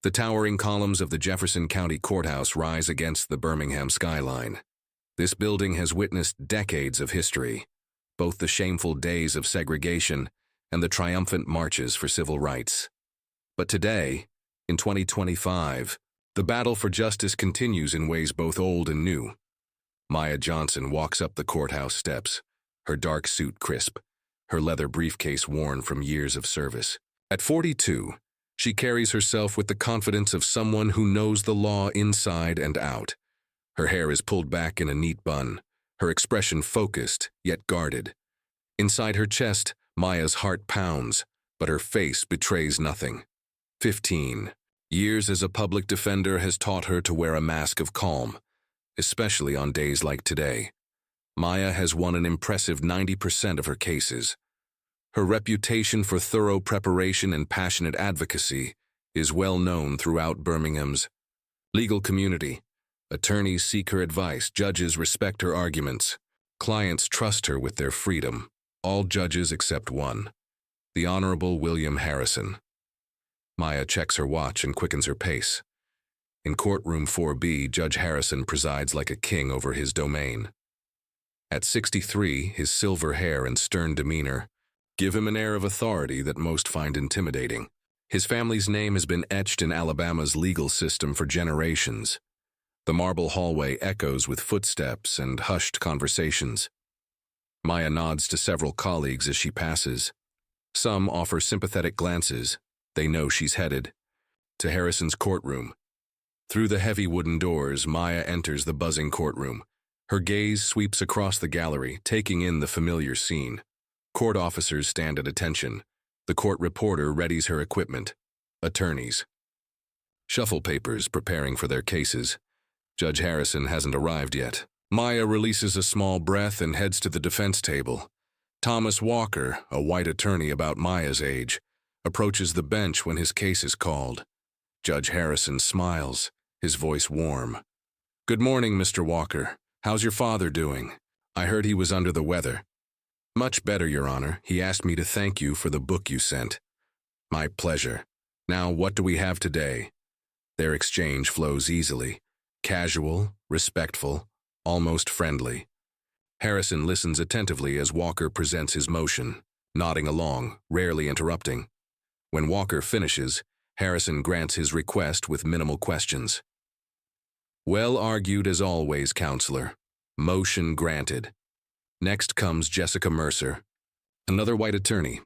The towering columns of the Jefferson County Courthouse rise against the Birmingham skyline. This building has witnessed decades of history, both the shameful days of segregation and the triumphant marches for civil rights. But today, in 2025, the battle for justice continues in ways both old and new. Maya Johnson walks up the courthouse steps, her dark suit crisp, her leather briefcase worn from years of service. At 42, she carries herself with the confidence of someone who knows the law inside and out. Her hair is pulled back in a neat bun, her expression focused, yet guarded. Inside her chest, Maya's heart pounds, but her face betrays nothing. 15 years as a public defender has taught her to wear a mask of calm, especially on days like today. Maya has won an impressive 90% of her cases. Her reputation for thorough preparation and passionate advocacy is well known throughout Birmingham's legal community. Attorneys seek her advice, judges respect her arguments, clients trust her with their freedom. All judges except one, the Honorable William Harrison. Maya checks her watch and quickens her pace. In courtroom 4B, Judge Harrison presides like a king over his domain. At 63, his silver hair and stern demeanor give him an air of authority that most find intimidating. His family's name has been etched in Alabama's legal system for generations. The marble hallway echoes with footsteps and hushed conversations. Maya nods to several colleagues as she passes. Some offer sympathetic glances. They know she's headed to Harrison's courtroom. Through the heavy wooden doors, Maya enters the buzzing courtroom. Her gaze sweeps across the gallery, taking in the familiar scene. Court officers stand at attention. The court reporter readies her equipment. Attorneys shuffle papers, preparing for their cases. Judge Harrison hasn't arrived yet. Maya releases a small breath and heads to the defense table. Thomas Walker, a white attorney about Maya's age, approaches the bench when his case is called. Judge Harrison smiles, his voice warm. "Good morning, Mr. Walker. How's your father doing? I heard he was under the weather." "Much better, Your Honor. He asked me to thank you for the book you sent." "My pleasure. Now, what do we have today?" Their exchange flows easily. Casual, respectful, almost friendly. Harrison listens attentively as Walker presents his motion, nodding along, rarely interrupting. When Walker finishes, Harrison grants his request with minimal questions. "Well argued as always, counselor. Motion granted." Next comes Jessica Mercer, another white attorney.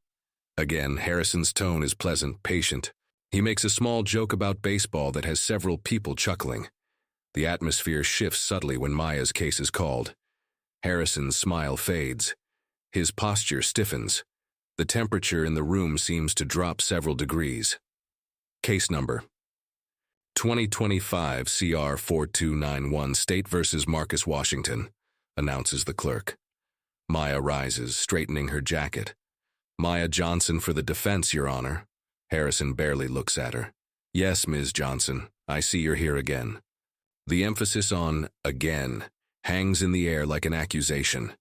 Again, Harrison's tone is pleasant, patient. He makes a small joke about baseball that has several people chuckling. The atmosphere shifts subtly when Maya's case is called. Harrison's smile fades. His posture stiffens. The temperature in the room seems to drop several degrees. Case number 2025 CR 4291 State v. Marcus Washington, announces the clerk. Maya rises, straightening her jacket. "Maya Johnson for the defense, Your Honor." Harrison barely looks at her. "Yes, Ms. Johnson, I see you're here again." The emphasis on "again" hangs in the air like an accusation.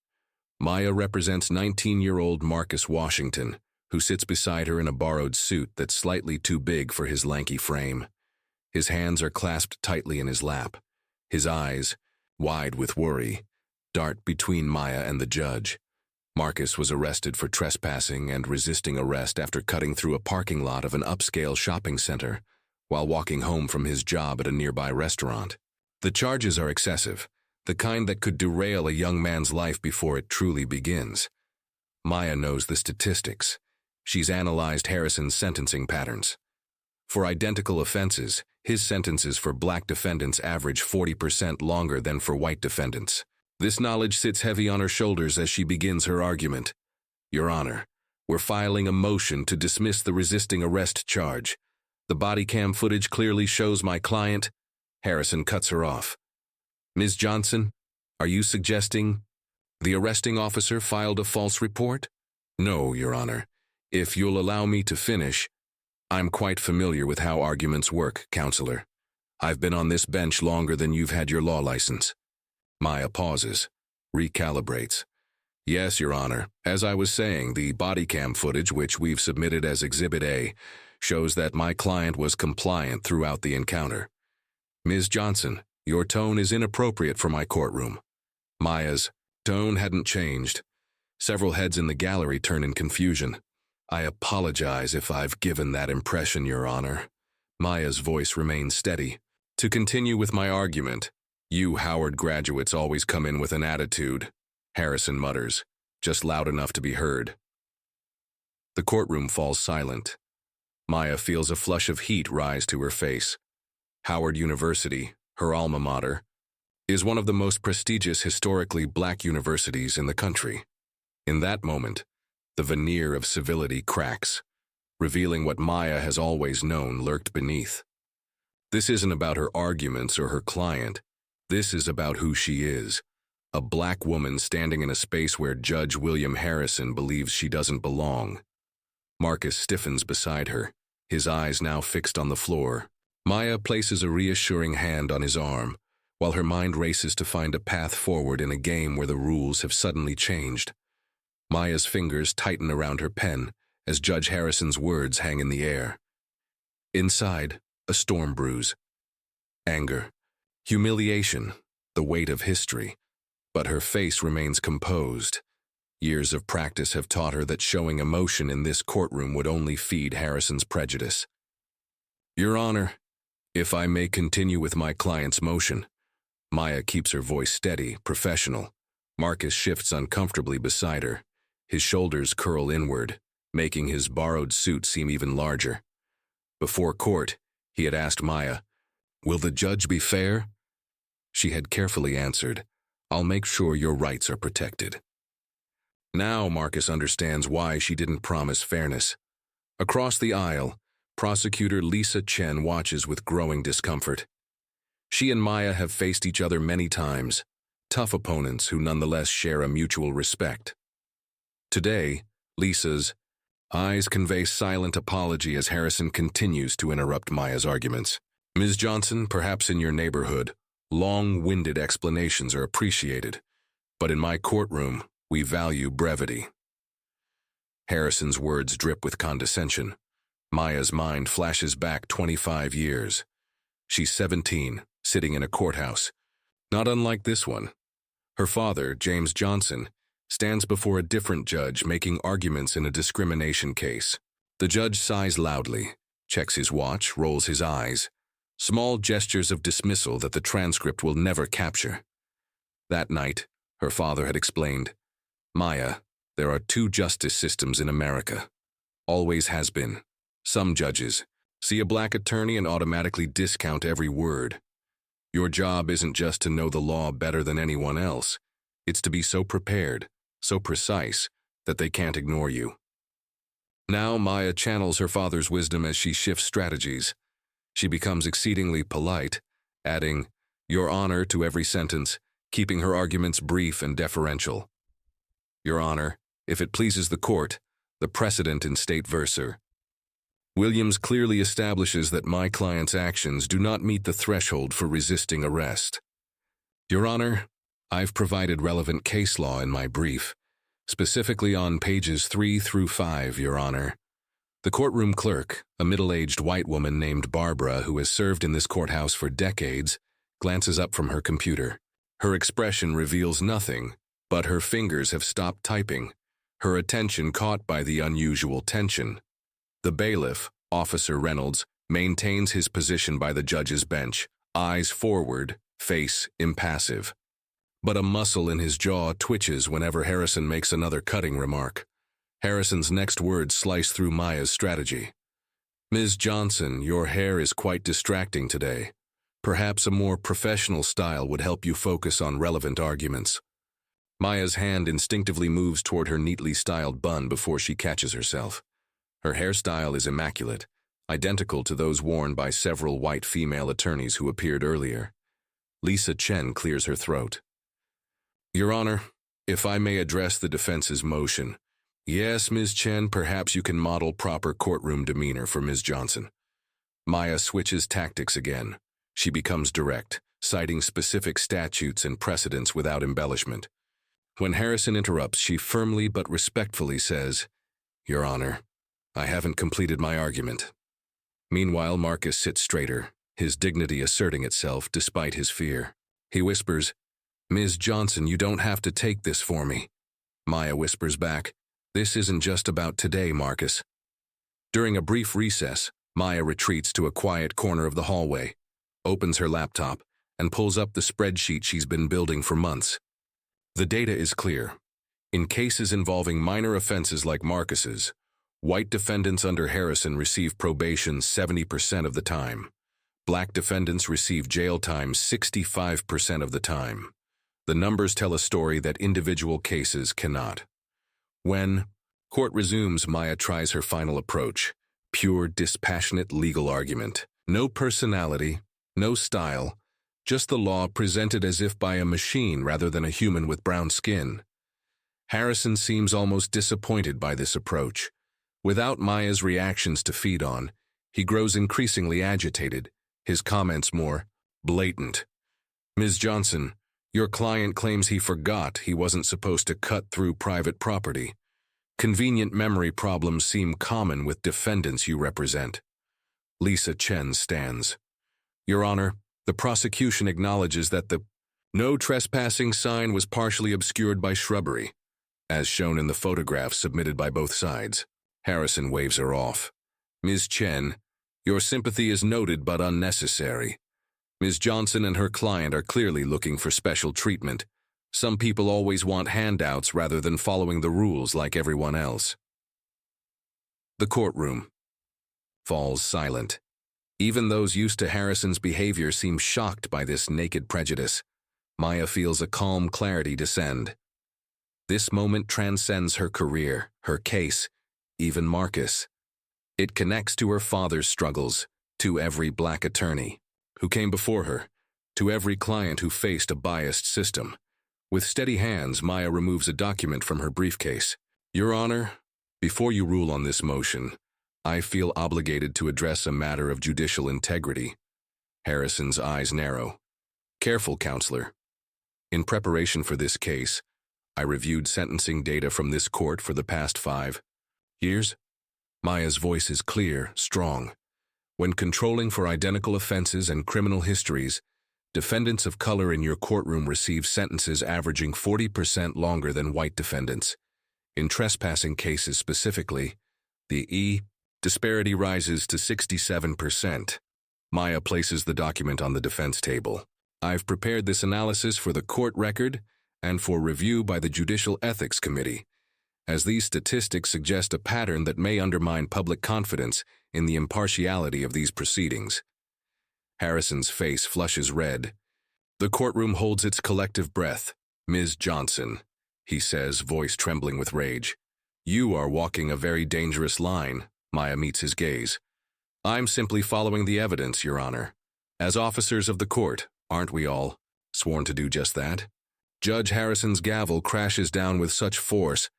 Maya represents 19-year-old Marcus Washington, who sits beside her in a borrowed suit that's slightly too big for his lanky frame. His hands are clasped tightly in his lap. His eyes, wide with worry, dart between Maya and the judge. Marcus was arrested for trespassing and resisting arrest after cutting through a parking lot of an upscale shopping center while walking home from his job at a nearby restaurant. The charges are excessive, the kind that could derail a young man's life before it truly begins. Maya knows the statistics. She's analyzed Harrison's sentencing patterns. For identical offenses, his sentences for black defendants average 40% longer than for white defendants. This knowledge sits heavy on her shoulders as she begins her argument. "Your Honor, we're filing a motion to dismiss the resisting arrest charge. The body cam footage clearly shows my client." Harrison cuts her off. "Ms. Johnson, are you suggesting the arresting officer filed a false report?" "No, Your Honor. If you'll allow me to finish, I'm quite familiar with how arguments work, counselor. I've been on this bench longer than you've had your law license." Maya pauses, recalibrates. "Yes, Your Honor. As I was saying, the body cam footage, which we've submitted as Exhibit A, shows that my client was compliant throughout the encounter. Ms. Johnson, your tone is inappropriate for my courtroom. Maya's tone hadn't changed. Several heads in the gallery turn in confusion. I apologize if I've given that impression, Your Honor. Maya's voice remains steady. To continue with my argument, you Howard graduates always come in with an attitude, Harrison mutters, just loud enough to be heard. The courtroom falls silent. Maya feels a flush of heat rise to her face. Howard University, her alma mater, is one of the most prestigious historically black universities in the country. In that moment, the veneer of civility cracks, revealing what Maya has always known lurked beneath. This isn't about her arguments or her client. This is about who she is, a black woman standing in a space where Judge William Harrison believes she doesn't belong. Marcus stiffens beside her, his eyes now fixed on the floor. Maya places a reassuring hand on his arm, while her mind races to find a path forward in a game where the rules have suddenly changed. Maya's fingers tighten around her pen as Judge Harrison's words hang in the air. Inside, a storm brews. Anger, humiliation, the weight of history. But her face remains composed. Years of practice have taught her that showing emotion in this courtroom would only feed Harrison's prejudice. Your Honor, if I may continue with my client's motion. Maya keeps her voice steady, professional. Marcus shifts uncomfortably beside her. His shoulders curl inward, making his borrowed suit seem even larger. Before court, he had asked Maya, "Will the judge be fair?" She had carefully answered, "I'll make sure your rights are protected." Now Marcus understands why she didn't promise fairness. Across the aisle, prosecutor Lisa Chen watches with growing discomfort. She and Maya have faced each other many times, tough opponents who nonetheless share a mutual respect. Today, Lisa's eyes convey silent apology as Harrison continues to interrupt Maya's arguments. Ms. Johnson, perhaps in your neighborhood, long-winded explanations are appreciated, but in my courtroom, we value brevity. Harrison's words drip with condescension. Maya's mind flashes back 25 years. She's 17, sitting in a courthouse, not unlike this one. Her father, James Johnson, stands before a different judge making arguments in a discrimination case. The judge sighs loudly, checks his watch, rolls his eyes, small gestures of dismissal that the transcript will never capture. That night, her father had explained, "Maya, there are two justice systems in America. Always has been. Some judges see a black attorney and automatically discount every word. Your job isn't just to know the law better than anyone else. It's to be so prepared, so precise, that they can't ignore you." Now Maya channels her father's wisdom as she shifts strategies. She becomes exceedingly polite, adding, "Your Honor" to every sentence, keeping her arguments brief and deferential. Your Honor, if it pleases the court, the precedent in State v. Williams clearly establishes that my client's actions do not meet the threshold for resisting arrest. Your Honor, I've provided relevant case law in my brief, specifically on pages 3 through 5, Your Honor. The courtroom clerk, a middle-aged white woman named Barbara who has served in this courthouse for decades, glances up from her computer. Her expression reveals nothing, but her fingers have stopped typing, her attention caught by the unusual tension. The bailiff, Officer Reynolds, maintains his position by the judge's bench, eyes forward, face impassive. But a muscle in his jaw twitches whenever Harrison makes another cutting remark. Harrison's next words slice through Maya's strategy. "Ms. Johnson, your hair is quite distracting today. Perhaps a more professional style would help you focus on relevant arguments." Maya's hand instinctively moves toward her neatly styled bun before she catches herself. Her hairstyle is immaculate, identical to those worn by several white female attorneys who appeared earlier. Lisa Chen clears her throat. "Your Honor, if I may address the defense's motion." "Yes, Ms. Chen, perhaps you can model proper courtroom demeanor for Ms. Johnson." Maya switches tactics again. She becomes direct, citing specific statutes and precedents without embellishment. When Harrison interrupts, she firmly but respectfully says, "Your Honor, I haven't completed my argument. Meanwhile, Marcus sits straighter, his dignity asserting itself despite his fear. He whispers, "Ms. Johnson, you don't have to take this for me." Maya whispers back, "This isn't just about today, Marcus." During a brief recess, Maya retreats to a quiet corner of the hallway, opens her laptop, and pulls up the spreadsheet she's been building for months. The data is clear. In cases involving minor offenses like Marcus's, white defendants under Harrison receive probation 70% of the time. Black defendants receive jail time 65% of the time. The numbers tell a story that individual cases cannot. When court resumes, Maya tries her final approach. Pure, dispassionate legal argument. No personality, no style, just the law presented as if by a machine rather than a human with brown skin. Harrison seems almost disappointed by this approach. Without Maya's reactions to feed on, he grows increasingly agitated, his comments more blatant. "Ms. Johnson, your client claims he forgot he wasn't supposed to cut through private property. Convenient memory problems seem common with defendants you represent." Lisa Chen stands. "Your Honor, the prosecution acknowledges that the no trespassing sign was partially obscured by shrubbery, as shown in the photographs submitted by both sides." Harrison waves her off. "Ms. Chen, your sympathy is noted but unnecessary. Ms. Johnson and her client are clearly looking for special treatment. Some people always want handouts rather than following the rules like everyone else." The courtroom falls silent. Even those used to Harrison's behavior seem shocked by this naked prejudice. Maya feels a calm clarity descend. This moment transcends her career, her case, even Marcus. It connects to her father's struggles, to every black attorney who came before her, to every client who faced a biased system. With steady hands, Maya removes a document from her briefcase. "Your Honor, before you rule on this motion, I feel obligated to address a matter of judicial integrity." Harrison's eyes narrow. "Careful, counselor. In preparation for this case, I reviewed sentencing data from this court for the past 5 years. Maya's voice is clear, strong. When controlling for identical offenses and criminal histories, defendants of color in your courtroom receive sentences averaging 40% longer than white defendants. In trespassing cases specifically, the disparity rises to 67%. Maya places the document on the defense table. "I've prepared this analysis for the court record and for review by the Judicial Ethics Committee, as these statistics suggest a pattern that may undermine public confidence in the impartiality of these proceedings." Harrison's face flushes red. The courtroom holds its collective breath. "Ms. Johnson," he says, voice trembling with rage, "you are walking a very dangerous line." Maya meets his gaze. "I'm simply following the evidence, Your Honor. As officers of the court, aren't we all sworn to do just that?" Judge Harrison's gavel crashes down with such force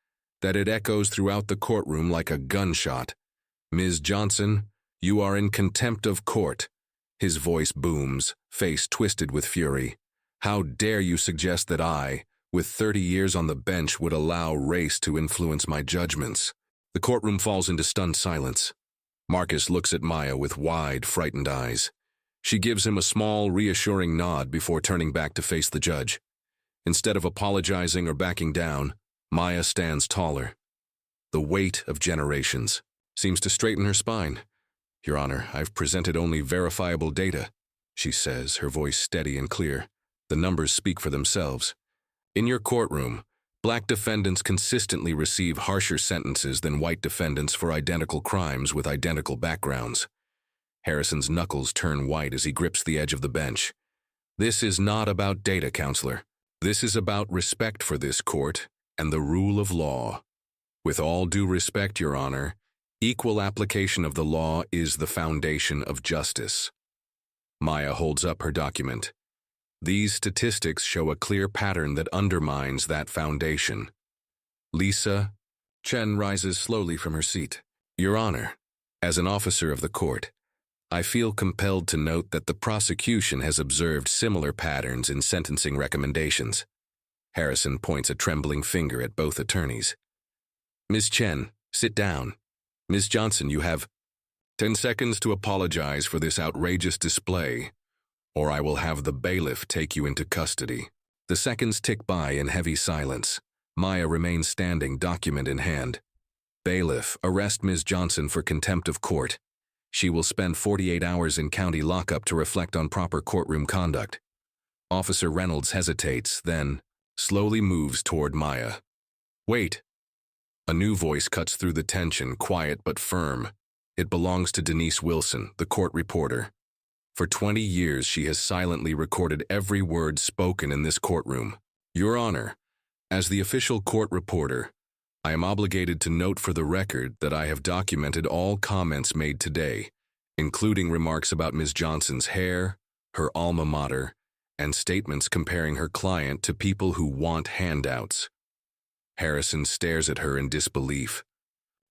that it echoes throughout the courtroom like a gunshot. "Ms. Johnson, you are in contempt of court." His voice booms, face twisted with fury. "How dare you suggest that I, with 30 years on the bench, would allow race to influence my judgments?" The courtroom falls into stunned silence. Marcus looks at Maya with wide, frightened eyes. She gives him a small, reassuring nod before turning back to face the judge. Instead of apologizing or backing down, Maya stands taller. The weight of generations seems to straighten her spine. "Your Honor, I've presented only verifiable data," she says, her voice steady and clear. "The numbers speak for themselves. In your courtroom, black defendants consistently receive harsher sentences than white defendants for identical crimes with identical backgrounds." Harrison's knuckles turn white as he grips the edge of the bench. "This is not about data, counselor. This is about respect for this court and the rule of law. With all due respect, Your Honor, equal application of the law is the foundation of justice." Maya holds up her document. These statistics show a clear pattern that undermines that foundation. Lisa Chen rises slowly from her seat. "Your Honor, as an officer of the court, I feel compelled to note that the prosecution has observed similar patterns in sentencing recommendations." Harrison points a trembling finger at both attorneys. "Ms. Chen, sit down. Ms. Johnson, you have..." 10 seconds to apologize for this outrageous display, or I will have the bailiff take you into custody. The seconds tick by in heavy silence. Maya remains standing, document in hand. Bailiff, arrest Ms. Johnson for contempt of court. She will spend 48 hours in county lockup to reflect on proper courtroom conduct. Officer Reynolds hesitates, then slowly moves toward Maya. Wait. A new voice cuts through the tension, quiet but firm. It belongs to Denise Wilson, the court reporter. For 20 years, she has silently recorded every word spoken in this courtroom. Your Honor, as the official court reporter, I am obligated to note for the record that I have documented all comments made today, including remarks about Ms. Johnson's hair, her alma mater, and statements comparing her client to people who want handouts. Harrison stares at her in disbelief.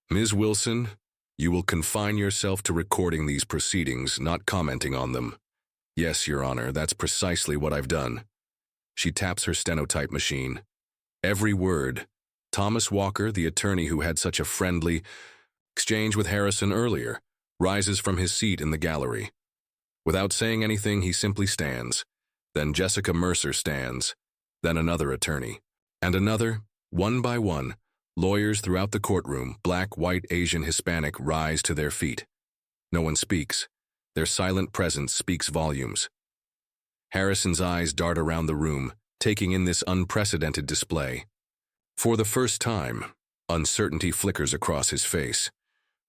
Ms. Wilson, you will confine yourself to recording these proceedings, not commenting on them. Yes, Your Honor, that's precisely what I've done. She taps her stenotype machine. Every word. Thomas Walker, the attorney who had such a friendly exchange with Harrison earlier, rises from his seat in the gallery. Without saying anything, he simply stands. Then Jessica Mercer stands. Then another attorney. And another, one by one. Lawyers throughout the courtroom, black, white, Asian, Hispanic, rise to their feet. No one speaks. Their silent presence speaks volumes. Harrison's eyes dart around the room, taking in this unprecedented display. For the first time, uncertainty flickers across his face.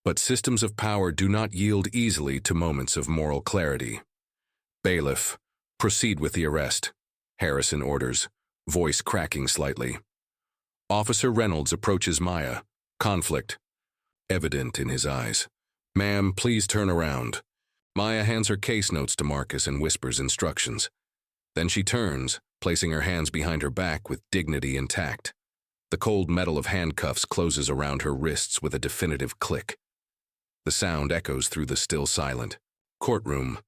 But systems of power do not yield easily to moments of moral clarity. Bailiff, proceed with the arrest, Harrison orders, voice cracking slightly. Officer Reynolds approaches Maya, conflict evident in his eyes. Ma'am, please turn around. Maya hands her case notes to Marcus and whispers instructions. Then she turns, placing her hands behind her back with dignity intact. The cold metal of handcuffs closes around her wrists with a definitive click. The sound echoes through the still silent courtroom.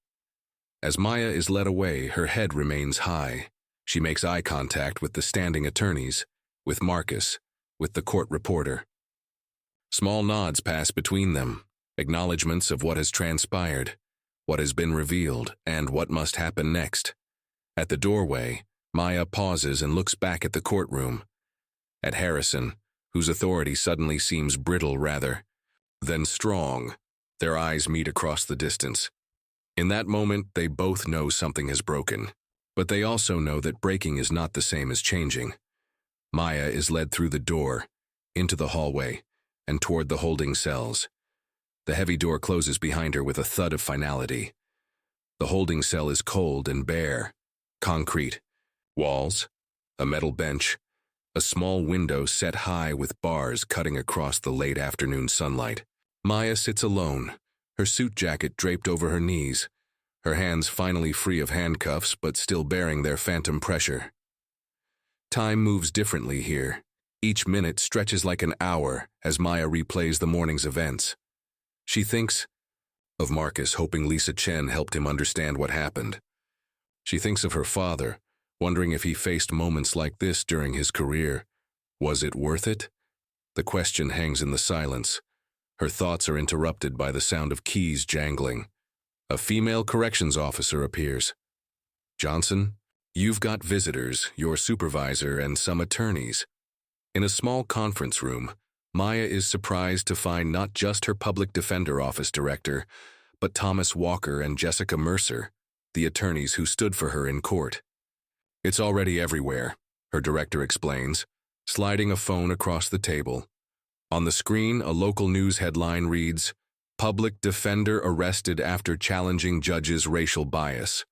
As Maya is led away, her head remains high. She makes eye contact with the standing attorneys, with Marcus, with the court reporter. Small nods pass between them, acknowledgments of what has transpired, what has been revealed, and what must happen next. At the doorway, Maya pauses and looks back at the courtroom, at Harrison, whose authority suddenly seems brittle rather than strong. Their eyes meet across the distance. In that moment, they both know something has broken, but they also know that breaking is not the same as changing. Maya is led through the door, into the hallway, and toward the holding cells. The heavy door closes behind her with a thud of finality. The holding cell is cold and bare. Concrete. Walls. A metal bench. A small window set high with bars cutting across the late afternoon sunlight. Maya sits alone, her suit jacket draped over her knees, her hands finally free of handcuffs but still bearing their phantom pressure. Time moves differently here. Each minute stretches like an hour as Maya replays the morning's events. She thinks of Marcus, hoping Lisa Chen helped him understand what happened. She thinks of her father, wondering if he faced moments like this during his career. Was it worth it? The question hangs in the silence. Her thoughts are interrupted by the sound of keys jangling. A female corrections officer appears. Johnson? You've got visitors, your supervisor, and some attorneys. In a small conference room, Maya is surprised to find not just her public defender office director, but Thomas Walker and Jessica Mercer, the attorneys who stood for her in court. It's already everywhere, her director explains, sliding a phone across the table. On the screen, a local news headline reads, "Public Defender Arrested After Challenging Judge's Racial Bias."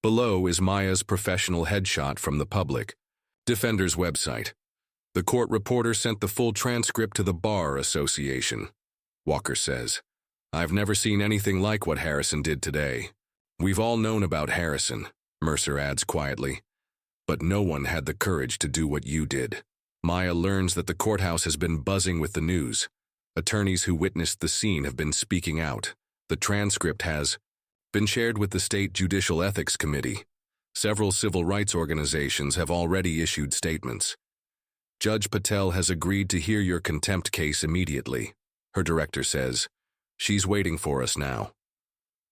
Below is Maya's professional headshot from the public defender's website. The court reporter sent the full transcript to the Bar Association. Walker says, "I've never seen anything like what Harrison did today." "We've all known about Harrison," Mercer adds quietly, "but no one had the courage to do what you did." Maya learns that the courthouse has been buzzing with the news. Attorneys who witnessed the scene have been speaking out. The transcript has been shared with the State Judicial Ethics Committee. Several civil rights organizations have already issued statements. "Judge Patel has agreed to hear your contempt case immediately," her director says. She's waiting for us now."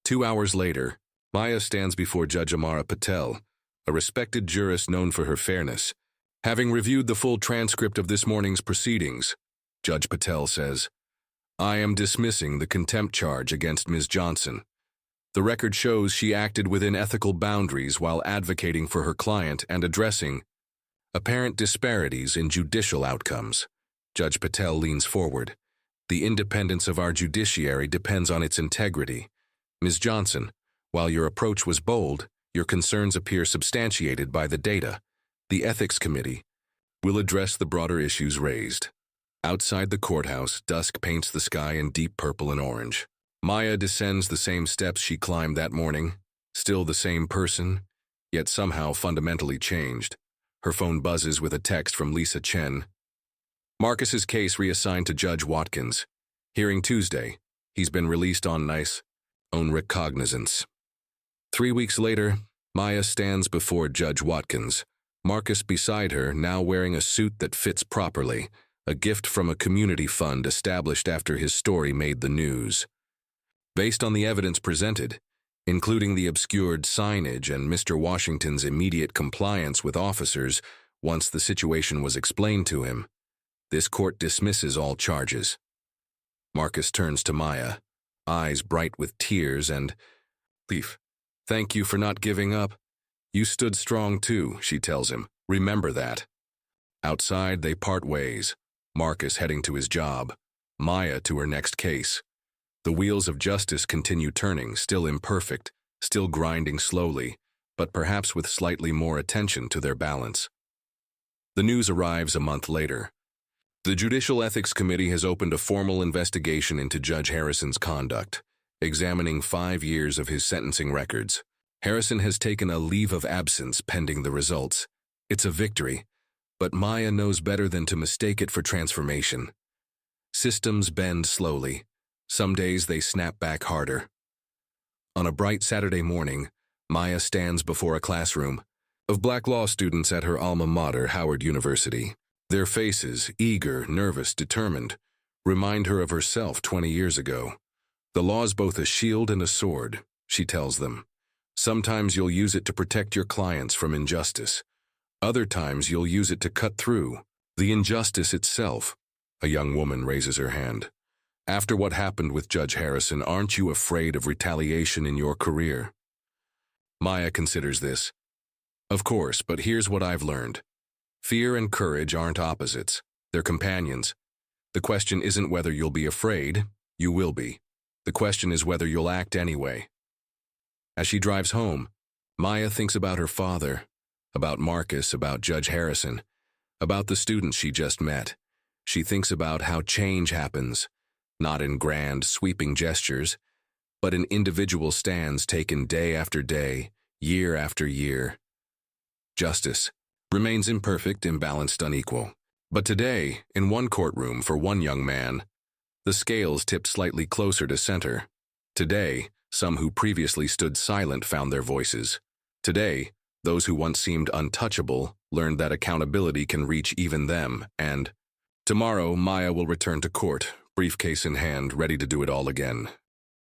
2 hours later, Maya stands before Judge Amara Patel, a respected jurist known for her fairness. Having reviewed the full transcript of this morning's proceedings, Judge Patel says, "I am dismissing the contempt charge against Ms. Johnson. The record shows she acted within ethical boundaries while advocating for her client and addressing apparent disparities in judicial outcomes." Judge Patel leans forward. "The independence of our judiciary depends on its integrity. Ms. Johnson, while your approach was bold, your concerns appear substantiated by the data. The Ethics Committee will address the broader issues raised." Outside the courthouse, dusk paints the sky in deep purple and orange. Maya descends the same steps she climbed that morning, still the same person, yet somehow fundamentally changed. Her phone buzzes with a text from Lisa Chen. Marcus's case reassigned to Judge Watkins. Hearing Tuesday. He's been released on nice own recognizance. 3 weeks later, Maya stands before Judge Watkins. Marcus beside her, now wearing a suit that fits properly, a gift from a community fund established after his story made the news. Based on the evidence presented, including the obscured signage and Mr. Washington's immediate compliance with officers once the situation was explained to him, this court dismisses all charges. Marcus turns to Maya, eyes bright with tears, and, "Leaf, thank you for not giving up. You stood strong too," she tells him. "Remember that." Outside, they part ways, Marcus heading to his job, Maya to her next case. The wheels of justice continue turning, still imperfect, still grinding slowly, but perhaps with slightly more attention to their balance. The news arrives a month later. The Judicial Ethics Committee has opened a formal investigation into Judge Harrison's conduct, examining 5 years of his sentencing records. Harrison has taken a leave of absence pending the results. It's a victory, but Maya knows better than to mistake it for transformation. Systems bend slowly. Some days they snap back harder. On a bright Saturday morning, Maya stands before a classroom of black law students at her alma mater, Howard University. Their faces, eager, nervous, determined, remind her of herself 20 years ago. "The law's both a shield and a sword," she tells them. "Sometimes you'll use it to protect your clients from injustice. Other times you'll use it to cut through the injustice itself." A young woman raises her hand. "After what happened with Judge Harrison, aren't you afraid of retaliation in your career?" Maya considers this. "Of course, but here's what I've learned. Fear and courage aren't opposites. They're companions. The question isn't whether you'll be afraid. You will be. The question is whether you'll act anyway." As she drives home, Maya thinks about her father, about Marcus, about Judge Harrison, about the students she just met. She thinks about how change happens, not in grand, sweeping gestures, but in individual stands taken day after day, year after year. Justice remains imperfect, imbalanced, unequal. But today, in one courtroom for one young man, the scales tipped slightly closer to center. Today, some who previously stood silent found their voices. Today, those who once seemed untouchable learned that accountability can reach even them, and tomorrow Maya will return to court, briefcase in hand, ready to do it all again.